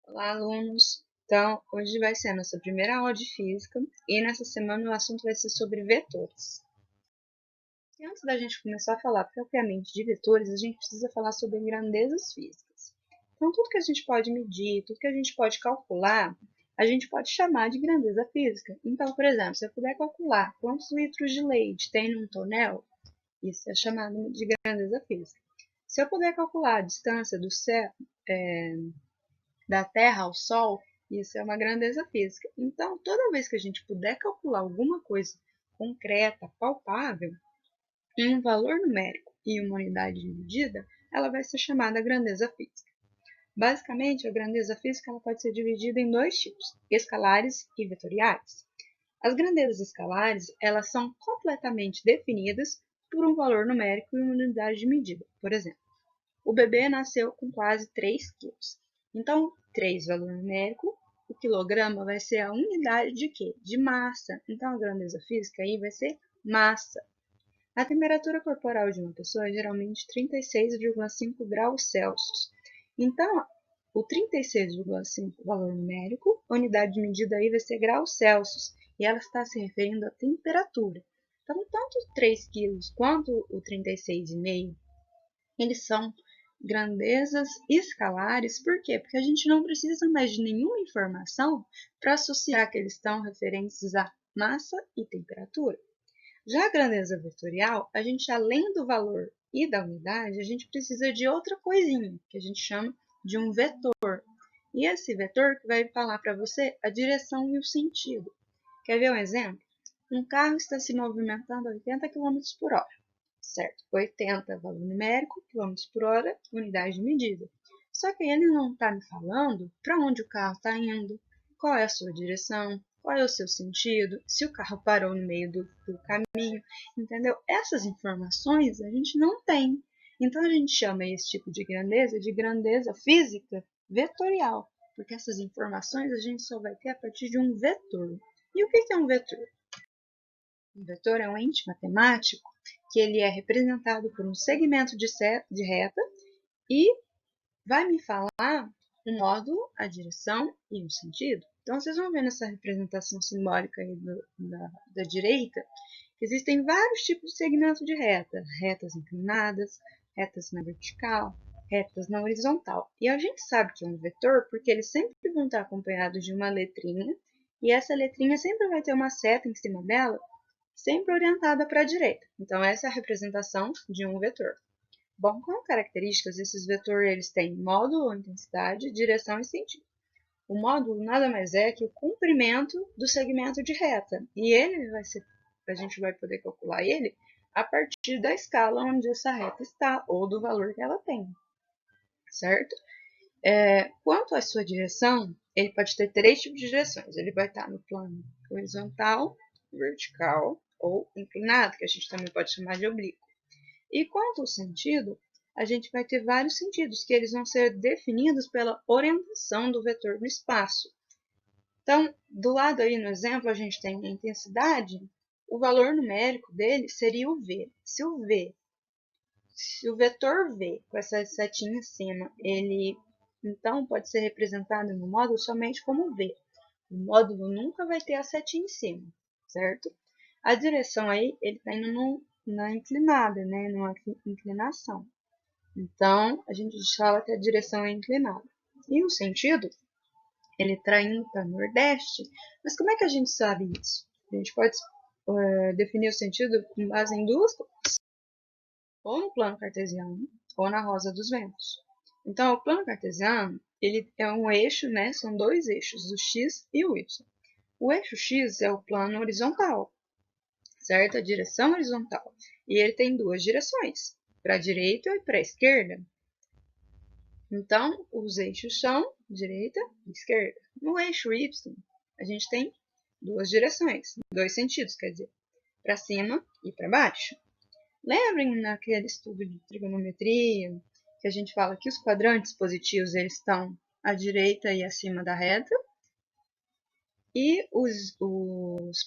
Olá, alunos! Então, hoje vai ser a nossa primeira aula de física e nessa semana o assunto vai ser sobre vetores. E antes da gente começar a falar propriamente de vetores, a gente precisa falar sobre grandezas físicas. Então, tudo que a gente pode medir, tudo que a gente pode calcular, a gente pode chamar de grandeza física. Então, por exemplo, se eu puder calcular quantos litros de leite tem num tonel, isso é chamado de grandeza física. Se eu puder calcular a distância do céu, da Terra ao Sol, isso é uma grandeza física. Então, toda vez que a gente puder calcular alguma coisa concreta, palpável, em um valor numérico e uma unidade de medida, ela vai ser chamada grandeza física. Basicamente, a grandeza física ela pode ser dividida em dois tipos, escalares e vetoriais. As grandezas escalares elas são completamente definidas por um valor numérico e uma unidade de medida. Por exemplo, o bebê nasceu com quase 3 quilos. Então, 3 valor numérico, o quilograma vai ser a unidade de quê? De massa. Então, a grandeza física aí vai ser massa. A temperatura corporal de uma pessoa é geralmente 36,5 graus Celsius. Então, o 36,5 valor numérico, a unidade de medida aí vai ser graus Celsius. E ela está se referindo à temperatura. Então, tanto 3 quilos quanto o 36,5, eles são grandezas escalares. Por quê? Porque a gente não precisa mais de nenhuma informação para associar que eles estão referentes a massa e temperatura. Já a grandeza vetorial, a gente, além do valor e da unidade, a gente precisa de outra coisinha, que a gente chama de um vetor. E esse vetor que vai falar para você a direção e o sentido. Quer ver um exemplo? Um carro está se movimentando a 80 km por hora, certo? 80 valor numérico, km por hora, unidade de medida. Só que ele não está me falando para onde o carro está indo, qual é a sua direção, qual é o seu sentido, se o carro parou no meio do caminho, entendeu? Essas informações a gente não tem. Então a gente chama esse tipo de grandeza física vetorial, porque essas informações a gente só vai ter a partir de um vetor. E o que é um vetor? Um vetor é um ente matemático que ele é representado por um segmento de reta e vai me falar o módulo, a direção e o sentido. Então, vocês vão ver nessa representação simbólica aí da direita que existem vários tipos de segmento de reta. Retas inclinadas, retas na vertical, retas na horizontal. E a gente sabe que é um vetor porque eles sempre vão estar acompanhados de uma letrinha e essa letrinha sempre vai ter uma seta em cima dela, sempre orientada para a direita. Então, essa é a representação de um vetor. Bom, como características, esses vetores eles têm módulo ou intensidade, direção e sentido. O módulo nada mais é que o comprimento do segmento de reta. E ele vai ser, a gente vai poder calcular ele a partir da escala onde essa reta está, ou do valor que ela tem, certo? Quanto à sua direção, ele pode ter 3 tipos de direções. Ele vai estar no plano horizontal, vertical ou inclinado, que a gente também pode chamar de oblíquo. E quanto ao sentido, a gente vai ter vários sentidos, que eles vão ser definidos pela orientação do vetor no espaço. Então, do lado aí no exemplo, a gente tem a intensidade, o valor numérico dele seria o V. Se o vetor V, com essa setinha em cima, ele então pode ser representado no módulo somente como V. O módulo nunca vai ter a setinha em cima, certo? A direção aí, ele está indo na inclinada, né? Numa inclinação. Então, a gente fala que a direção é inclinada. E o sentido, ele está indo para nordeste. Mas como é que a gente sabe isso? A gente pode definir o sentido com base em duas coisas. Ou no plano cartesiano, ou na rosa dos ventos. Então, o plano cartesiano, ele é um eixo, né? São dois eixos, o x e o y. O eixo x é o plano horizontal, certo? A direção horizontal. E ele tem duas direções, para a direita e para a esquerda. Então, os eixos são direita e esquerda. No eixo y, a gente tem duas direções, dois sentidos, quer dizer, para cima e para baixo. Lembrem naquele estudo de trigonometria que a gente fala que os quadrantes positivos eles estão à direita e acima da reta, e os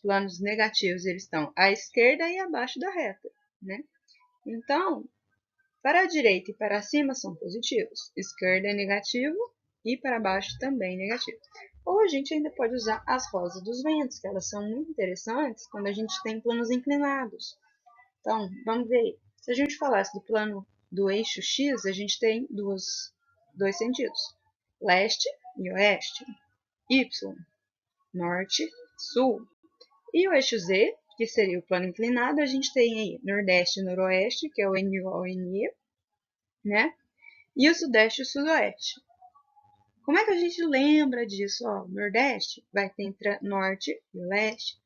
planos negativos eles estão à esquerda e abaixo da reta, né? Então, para a direita e para cima são positivos, esquerda é negativo e para baixo também negativo. Ou a gente ainda pode usar as rosas dos ventos, que elas são muito interessantes quando a gente tem planos inclinados. Então, vamos ver. Se a gente falasse do plano do eixo X, a gente tem dois sentidos. Leste e oeste. Y, norte, sul. E o eixo Z, que seria o plano inclinado, a gente tem aí nordeste e noroeste, que é o NO e NE, né? E o sudeste e o sudoeste. Como é que a gente lembra disso? Ó, o nordeste vai ter entre norte e o leste.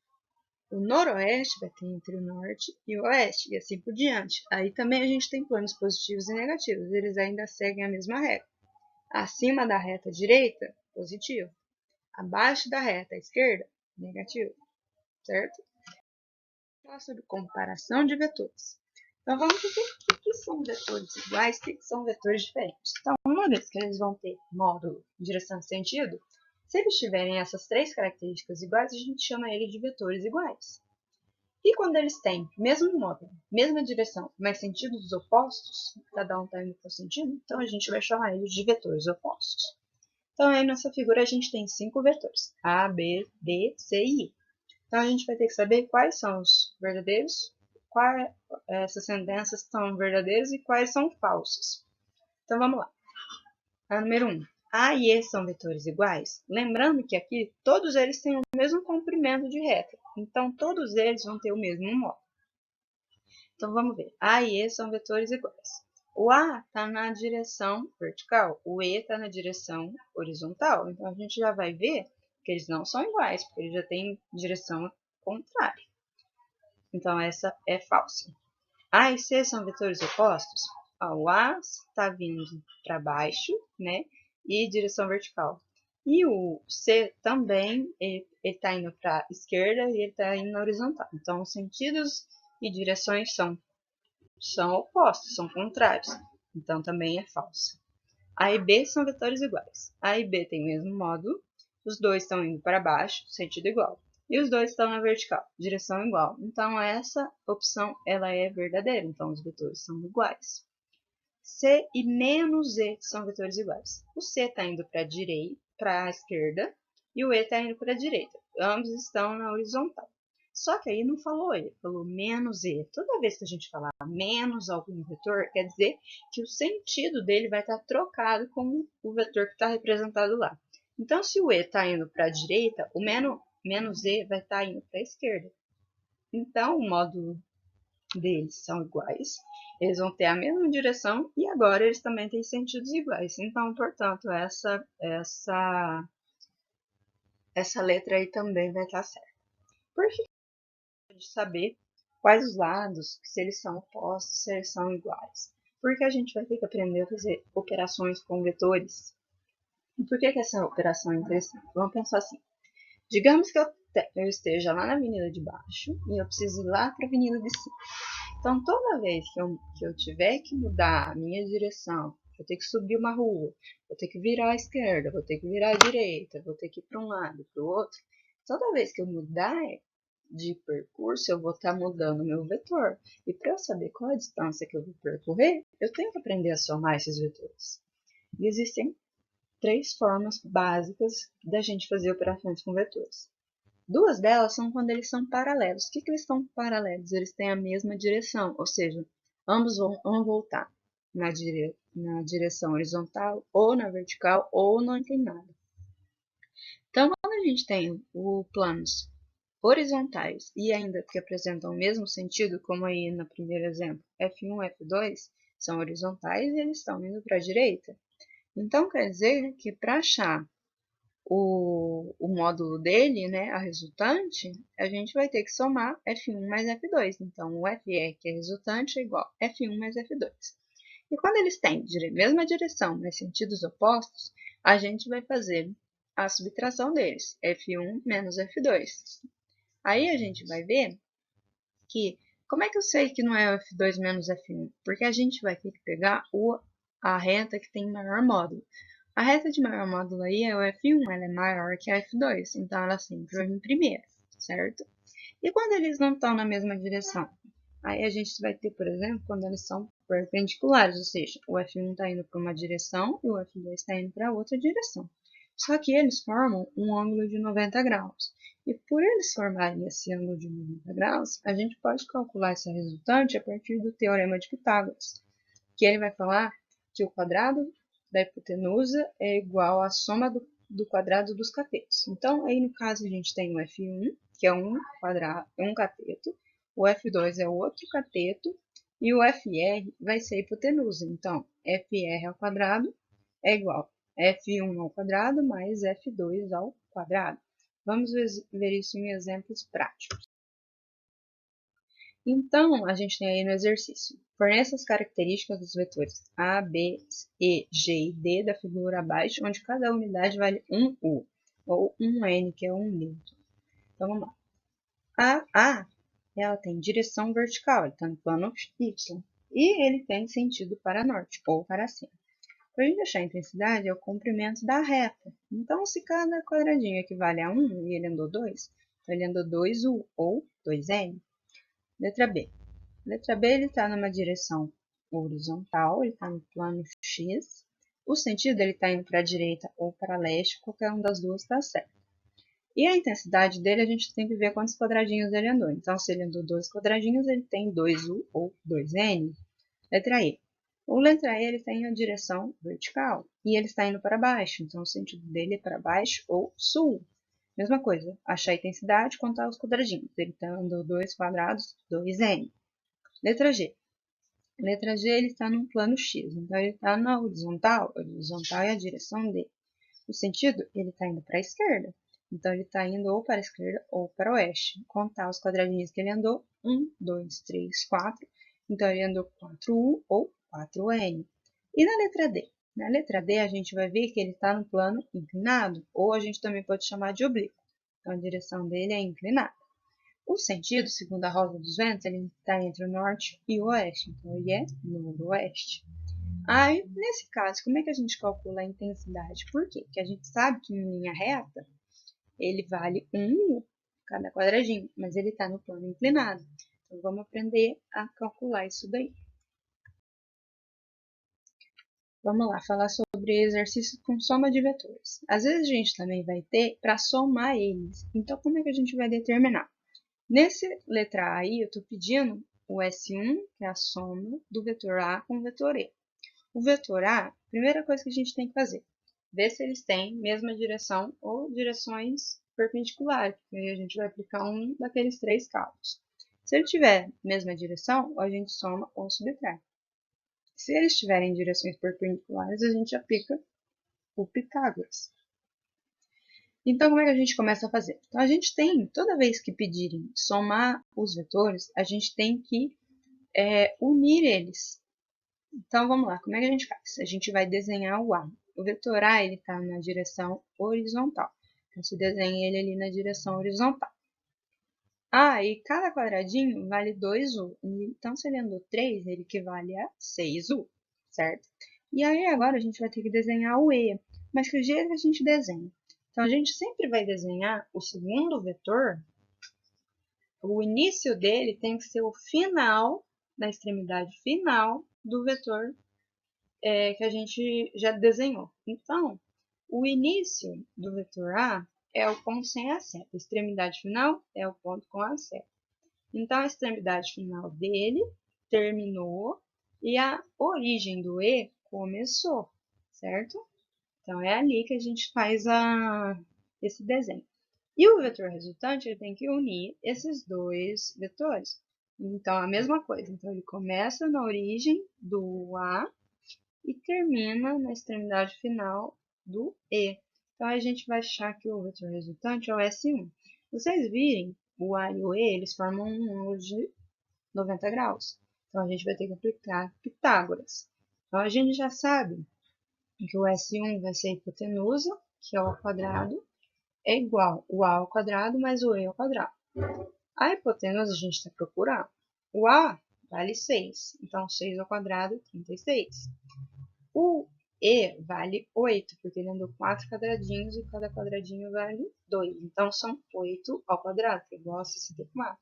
O noroeste vai ter entre o norte e o oeste, e assim por diante. Aí também a gente tem planos positivos e negativos, eles ainda seguem a mesma regra. Acima da reta direita, positivo. Abaixo da reta esquerda, negativo. Certo? Vamos falar sobre comparação de vetores. Então vamos ver o que são vetores iguais e o que são vetores diferentes. Então, uma vez que eles vão ter módulo, direção e sentido, se eles tiverem essas três características iguais, a gente chama ele de vetores iguais. E quando eles têm mesmo módulo, mesma direção, mas sentidos opostos, cada um está indo para o sentido, então a gente vai chamar eles de vetores opostos. Então aí nessa figura a gente tem 5 vetores, A, B, D, C e I. Então a gente vai ter que saber quais são os verdadeiros, quais essas sentenças são verdadeiras e quais são falsas. Então vamos lá. A número 1. A e E são vetores iguais? Lembrando que aqui todos eles têm o mesmo comprimento de reta. Então todos eles vão ter o mesmo módulo. Então vamos ver. A e E são vetores iguais. O A está na direção vertical, o E está na direção horizontal. Então a gente já vai ver que eles não são iguais, porque eles já têm direção contrária. Então essa é falsa. A e C são vetores opostos? O A está vindo para baixo, né? E direção vertical. E o C também, ele está indo para a esquerda e ele está indo na horizontal. Então, os sentidos e direções são opostos, são contrários. Então, também é falso. A e B são vetores iguais. A e B têm o mesmo módulo, os dois estão indo para baixo, sentido igual. E os dois estão na vertical, direção igual. Então, essa opção ela é verdadeira. Então, os vetores são iguais. C e menos E são vetores iguais. O C está indo para a esquerda, e o E está indo para a direita. Ambos estão na horizontal. Só que aí não falou E, falou menos E. Toda vez que a gente falar menos algum vetor, quer dizer que o sentido dele vai estar trocado com o vetor que está representado lá. Então, se o E está indo para a direita, o menos E vai estar indo para a esquerda. Então, o módulo deles são iguais, eles vão ter a mesma direção e agora eles também têm sentidos iguais. Então, portanto, essa letra aí também vai estar certa. Por que de saber quais os lados, se eles são opostos, se eles são iguais? Porque a gente vai ter que aprender a fazer operações com vetores. E por que essa operação é interessante? Vamos pensar assim. Digamos que eu esteja lá na avenida de baixo e eu preciso ir lá para a avenida de cima. Então, toda vez que eu tiver que mudar a minha direção, vou ter que subir uma rua, vou ter que virar à esquerda, vou ter que virar à direita, vou ter que ir para um lado, para o outro. Toda vez que eu mudar de percurso, eu vou estar mudando o meu vetor. E para eu saber qual a distância que eu vou percorrer, eu tenho que aprender a somar esses vetores. E existem 3 formas básicas da gente fazer operações com vetores. 2 delas são quando eles são paralelos. O que eles são paralelos? Eles têm a mesma direção, ou seja, ambos vão voltar na direção horizontal, ou na vertical, ou na inclinada. Então, quando a gente tem planos horizontais e ainda que apresentam o mesmo sentido, como aí no primeiro exemplo, F1 e F2, são horizontais e eles estão indo para a direita. Então, quer dizer que para achar o módulo dele, né, a resultante, a gente vai ter que somar F1 mais F2. Então, o FE, que é resultante, é igual a F1 mais F2. E quando eles têm mesma direção, mas sentidos opostos, a gente vai fazer a subtração deles, F1 menos F2. Aí a gente vai ver que, como é que eu sei que não é o F2 menos F1? Porque a gente vai ter que pegar a reta que tem maior módulo. A reta de maior módulo aí é o F1, ela é maior que a F2, então ela sempre vai vir primeiro, certo? E quando eles não estão na mesma direção? Aí a gente vai ter, por exemplo, quando eles são perpendiculares, ou seja, o F1 está indo para uma direção e o F2 está indo para outra direção. Só que eles formam um ângulo de 90 graus. E por eles formarem esse ângulo de 90 graus, a gente pode calcular essa resultante a partir do Teorema de Pitágoras, que ele vai falar que o quadrado da hipotenusa é igual à soma do quadrado dos catetos. Então, aí no caso a gente tem o F1, que é um cateto, o F2 é outro cateto, e o FR vai ser a hipotenusa. Então, FR ao quadrado é igual a F1 ao quadrado mais F2 ao quadrado. Vamos ver isso em exemplos práticos. Então, a gente tem aí no exercício: forneça as características dos vetores A, B, E, G e D da figura abaixo, onde cada unidade vale 1 U, ou 1 N, que é 1 newton. Então, vamos lá. A, ela tem direção vertical, ele está no plano Y, e ele tem sentido para norte, ou para cima. Para a gente achar a intensidade, é o comprimento da reta. Então, se cada quadradinho equivale a 1 e ele andou 2, então ele andou 2U, ou 2N. Letra B. Letra B, ele está numa direção horizontal, ele está no plano X. O sentido, ele está indo para a direita ou para leste, qualquer uma das duas está certo. E a intensidade dele, a gente tem que ver quantos quadradinhos ele andou. Então, se ele andou 2 quadradinhos, ele tem 2U ou 2N. Letra E. O letra E, ele está em direção vertical e ele está indo para baixo. Então, o sentido dele é para baixo ou sul. Mesma coisa, achar a intensidade, contar os quadradinhos. Ele andou 2 quadrados, 2N. Letra G. Letra G, ele está num plano X, então ele está na horizontal. A horizontal é a direção dele. O sentido, ele está indo para a esquerda. Então, ele está indo ou para a esquerda ou para o oeste. Contar os quadradinhos que ele andou: 1, 2, 3, 4. Então, ele andou 4U ou 4N. E na letra D? Na letra D, a gente vai ver que ele está no plano inclinado, ou a gente também pode chamar de oblíquo. Então, a direção dele é inclinada. O sentido, segundo a roda dos ventos, ele está entre o norte e o oeste. Então, ele é noroeste. Aí, nesse caso, como é que a gente calcula a intensidade? Por quê? Porque a gente sabe que em linha reta, ele vale 1 cada quadradinho, mas ele está no plano inclinado. Então, vamos aprender a calcular isso daí. Vamos lá, falar sobre exercícios com soma de vetores. Às vezes a gente também vai ter para somar eles. Então, como é que a gente vai determinar? Nesse letra A aí, eu estou pedindo o S1, que é a soma do vetor A com o vetor E. O vetor A, primeira coisa que a gente tem que fazer, ver se eles têm mesma direção ou direções perpendiculares, porque aí a gente vai aplicar um daqueles 3 cálculos. Se ele tiver mesma direção, a gente soma ou subtrai. Se eles tiverem direções perpendiculares, a gente aplica o Pitágoras. Então, como é que a gente começa a fazer? Então, a gente tem, toda vez que pedirem somar os vetores, a gente tem que unir eles. Então, vamos lá, como é que a gente faz? A gente vai desenhar o A. O vetor A está na direção horizontal. Então, se desenha ele ali na direção horizontal. E cada quadradinho vale 2U. Então, se ele andou 3, ele equivale a 6U, certo? E aí, agora a gente vai ter que desenhar o E. Mas que jeito a gente desenha? Então, a gente sempre vai desenhar o segundo vetor. O início dele tem que ser o final, na extremidade final do vetor que a gente já desenhou. Então, o início do vetor A é o ponto sem a seta. A extremidade final é o ponto com a seta. Então, a extremidade final dele terminou e a origem do E começou, certo? Então, é ali que a gente faz esse desenho. E o vetor resultante ele tem que unir esses dois vetores. Então, a mesma coisa. Então, ele começa na origem do A e termina na extremidade final do E. Então, a gente vai achar que o vetor resultante é o S1. Vocês virem, o A e o E, eles formam um ângulo de 90 graus. Então, a gente vai ter que aplicar Pitágoras. Então, a gente já sabe que o S1 vai ser a hipotenusa, que é o ao quadrado, é igual o A ao quadrado mais o E ao quadrado. A hipotenusa a gente está procurando. O A vale 6, então 6 ao quadrado, 36. O E vale 8, porque ele andou 4 quadradinhos e cada quadradinho vale 2. Então, são 8 ao quadrado, que é igual a 64.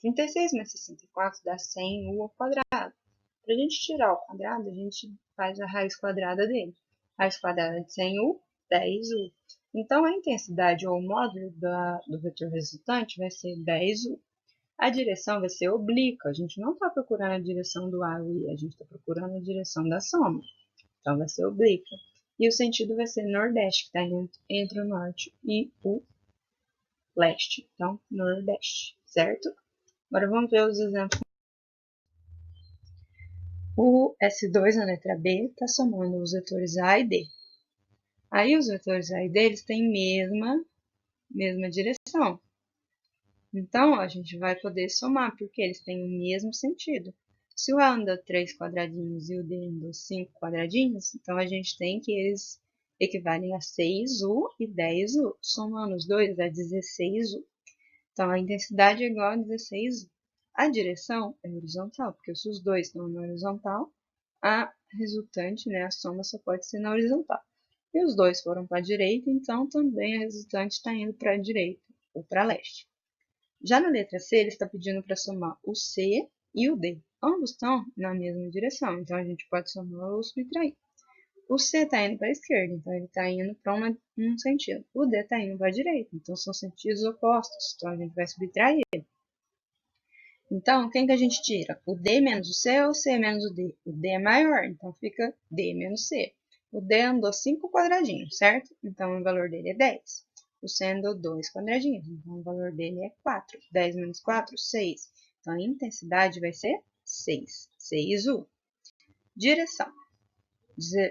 36 mais 64 dá 100U ao quadrado. Para a gente tirar o quadrado, a gente faz a raiz quadrada dele. Raiz quadrada de 100u, 10u. Então, a intensidade ou o módulo do vetor resultante vai ser 10u. A direção vai ser oblíqua. A gente não está procurando a direção do A e I, a gente está procurando a direção da soma. Então, vai ser oblíqua. E o sentido vai ser nordeste, que está entre o norte e o leste. Então, nordeste, certo? Agora vamos ver os exemplos. O S2 na letra B está somando os vetores A e D. Aí os vetores A e D eles têm mesma direção. Então, a gente vai poder somar, porque eles têm o mesmo sentido. Se o A andou 3 quadradinhos e o D andou 5 quadradinhos, então a gente tem que eles equivalem a 6U e 10U. Somando os dois dá 16U. Então, a intensidade é igual a 16U. A direção é horizontal, porque se os dois estão na horizontal, a resultante, né, a soma só pode ser na horizontal. E os dois foram para a direita, então também a resultante está indo para a direita ou para leste. Já na letra C, ele está pedindo para somar o C e o D. Ambos estão na mesma direção, então a gente pode somar ou subtrair. O C está indo para a esquerda, então ele está indo para um sentido. O D está indo para a direita, então são sentidos opostos, então a gente vai subtrair ele. Então, quem que a gente tira? O D menos o C ou o C menos o D? O D é maior, então fica D menos C. O D andou 5 quadradinhos, certo? Então, o valor dele é 10. O C andou 2 quadradinhos, então o valor dele é 4. 10 menos 4, 6. Então, a intensidade vai ser 6. 6U. Direção.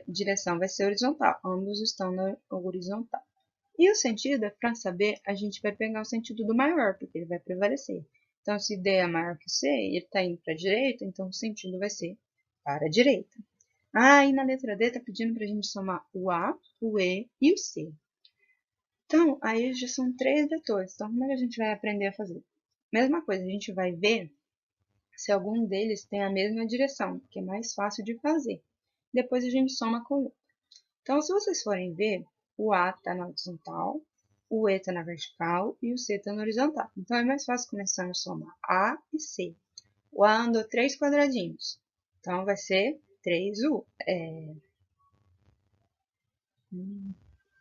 Direção vai ser horizontal. Ambos estão na horizontal. E o sentido, para saber, a gente vai pegar o sentido do maior, porque ele vai prevalecer. Então, se D é maior que C e ele está indo para a direita, então o sentido vai ser para a direita. Ah, e na letra D está pedindo para a gente somar o A, o E e o C. Então, aí já são 3 vetores. Então, como é que a gente vai aprender a fazer? Mesma coisa, a gente vai ver se algum deles tem a mesma direção, que é mais fácil de fazer. Depois a gente soma com o outro. Então, se vocês forem ver, o A está na horizontal, o E está na vertical e o C está na horizontal. Então, é mais fácil começar a somar A e C. O A andou 3 quadradinhos, então vai ser 3U.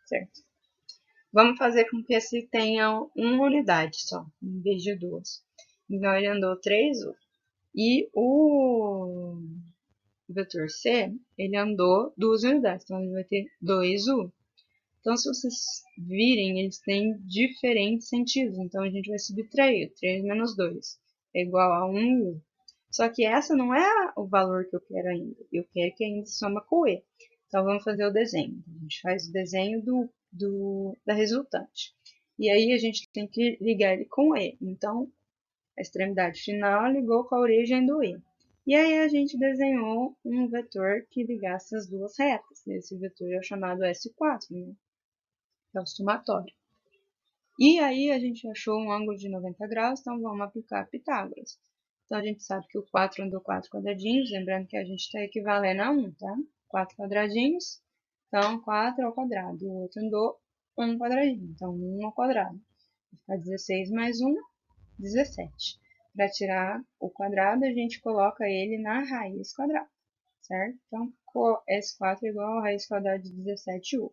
Certo? Vamos fazer com que esse tenha uma unidade só, em vez de duas. Então, ele andou 3U. E o vetor C, ele andou 2 unidades, então ele vai ter 2U. Então, se vocês virem, eles têm diferentes sentidos. Então, a gente vai subtrair. 3 menos 2 é igual a 1U. Só que essa não é o valor que eu quero ainda. Eu quero que ainda soma com E. Então, vamos fazer o desenho. A gente faz o desenho da resultante. E aí, a gente tem que ligar ele com E. Então, a extremidade final ligou com a origem do E. E aí, a gente desenhou um vetor que ligasse as duas retas. Esse vetor é o chamado S4, né? É o somatório. E aí a gente achou um ângulo de 90 graus, então vamos aplicar Pitágoras. Então a gente sabe que o 4 andou 4 quadradinhos, lembrando que a gente está equivalendo a 1, tá? 4 quadradinhos, então 4 ao quadrado. E o outro andou 1 quadradinho, então 1 ao quadrado. Vai ficar 16 mais 1, 17. Para tirar o quadrado, a gente coloca ele na raiz quadrada, certo? Então ficou S4 igual a raiz quadrada de 17U.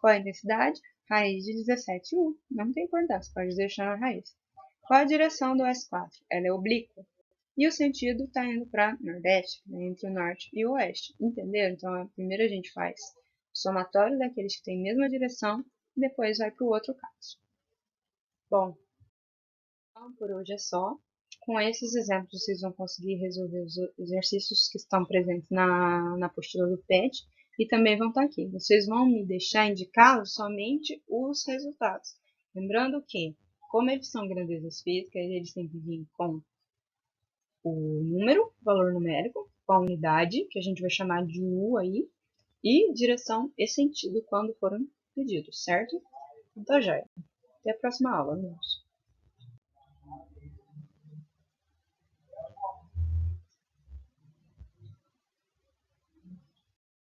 Qual a intensidade? Raiz de 17U. Não tem importância, pode deixar na raiz. Qual a direção do S4? Ela é oblíqua. E o sentido está indo para nordeste, né, entre o norte e o oeste. Entendeu? Então, primeiro a gente faz o somatório daqueles que têm a mesma direção e depois vai para o outro caso. Bom, então por hoje é só. Com esses exemplos, vocês vão conseguir resolver os exercícios que estão presentes na apostila do PET e também vão estar aqui. Vocês vão me deixar indicados somente os resultados. Lembrando que, como eles são grandezas físicas, eles têm que vir com o número, valor numérico, com a unidade, que a gente vai chamar de U aí, e direção e sentido quando forem pedidos, certo? Então, já. Até a próxima aula, amigos.